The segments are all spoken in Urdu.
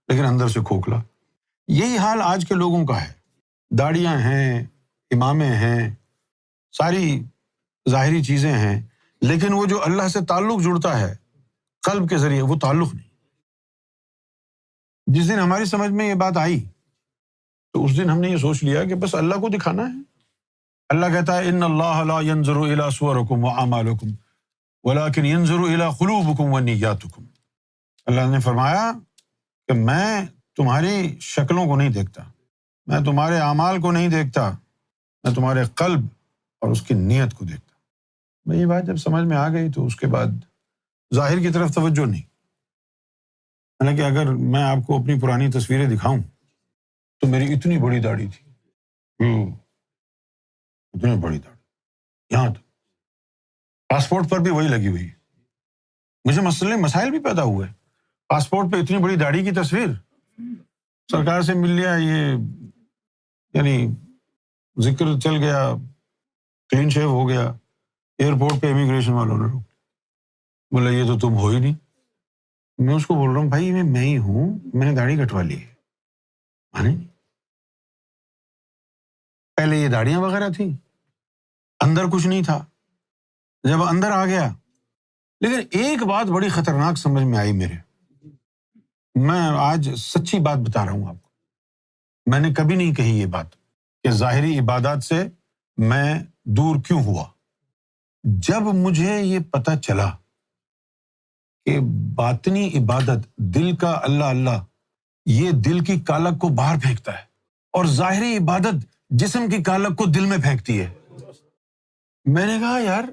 لیکن اندر سے کھوکھلا۔ یہی حال آج کے لوگوں کا ہے، داڑیاں ہیں، امامیں ہیں، ساری ظاہری چیزیں ہیں، لیکن وہ جو اللہ سے تعلق جڑتا ہے قلب کے ذریعے، وہ تعلق نہیں۔ جس دن ہماری سمجھ میں یہ بات آئی تو اس دن ہم نے یہ سوچ لیا کہ بس اللہ کو دکھانا ہے۔ اللہ کہتا ہے ان اللہ لا ينظر الى صورکم واعمالکم ولکن ينظر الى قلوبکم ونیاتکم۔ اللہ نے فرمایا کہ میں تمہاری شکلوں کو نہیں دیکھتا، میں تمہارے اعمال کو نہیں دیکھتا، میں تمہارے قلب اور اس کی نیت کو دیکھتا۔ میں یہ بات جب سمجھ میں آ گئی تو اس کے بعد ظاہر کی طرف توجہ نہیں۔ حالانکہ اگر میں آپ کو اپنی پرانی تصویریں دکھاؤں تو میری اتنی بڑی داڑھی تھی، اتنی بڑی داڑھی، یہاں تک پاسپورٹ پر بھی وہی لگی ہوئی ہے۔ مجھے مسائل بھی پیدا ہوئے، پاسپورٹ پہ اتنی بڑی داڑھی کی تصویر، سرکار سے مل لیا، یہ یعنی ذکر چل گیا، کلین شیو ہو گیا، ایئرپورٹ پہ امیگریشن والوں نے بولا یہ تو تم ہو ہی نہیں۔ میں اس کو بول رہا ہوں بھائی میں ہی ہوں، میں نے داڑھی کٹوا لی ہے۔ مانے نہیں، پہلے یہ داڑیاں وغیرہ تھیں، اندر کچھ نہیں تھا، جب اندر آ گیا۔ لیکن ایک بات بڑی خطرناک سمجھ میں آئی میرے، میں آج سچی بات بتا رہا ہوں آپ کو، میں نے کبھی نہیں کہی یہ بات کہ ظاہری عبادات سے میں دور کیوں ہوا۔ جب مجھے یہ پتہ چلا کہ باطنی عبادت، دل کا اللہ اللہ، یہ دل کی کالک کو باہر پھینکتا ہے، اور ظاہری عبادت جسم کی کالک کو دل میں پھینکتی ہے۔ میں نے کہا یار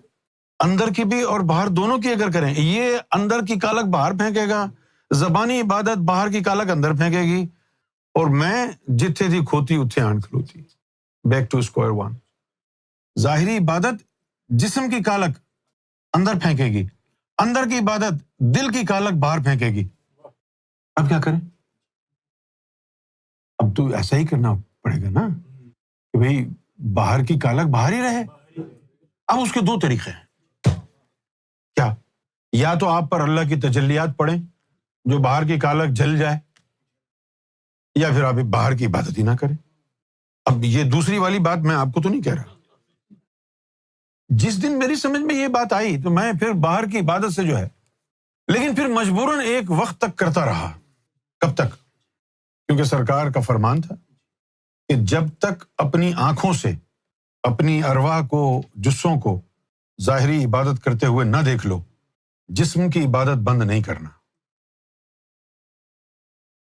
اندر کی بھی اور باہر دونوں کی اگر کریں، یہ اندر کی کالک باہر پھینکے گا، زبانی عبادت باہر کی کالک اندر پھینکے گی، اور میں جتھے تھی کھوتی اتھے آن کھلوتی۔ Back to square one. ظاہری عبادت جسم کی کالک اندر پھینکے گی، اندر کی عبادت دل کی کالک باہر پھینکے گی۔ اب کیا کریں؟ اب تو ایسا ہی کرنا پڑے گا نا کہ بھئی باہر کی کالک باہر ہی رہے۔ اب اس کے دو طریقے ہیں، کیا؟ یا تو آپ پر اللہ کی تجلیات پڑیں جو باہر کی کالک جل جائے، یا پھر آپ باہر کی عبادت ہی نہ کریں۔ اب یہ دوسری والی بات میں آپ کو تو نہیں کہہ رہا۔ جس دن میری سمجھ میں یہ بات آئی تو میں پھر باہر کی عبادت سے جو ہے، لیکن پھر مجبوراً ایک وقت تک کرتا رہا۔ کب تک؟ کیونکہ سرکار کا فرمان تھا کہ جب تک اپنی آنکھوں سے اپنی ارواح کو، جسوں کو ظاہری عبادت کرتے ہوئے نہ دیکھ لو، جسم کی عبادت بند نہیں کرنا۔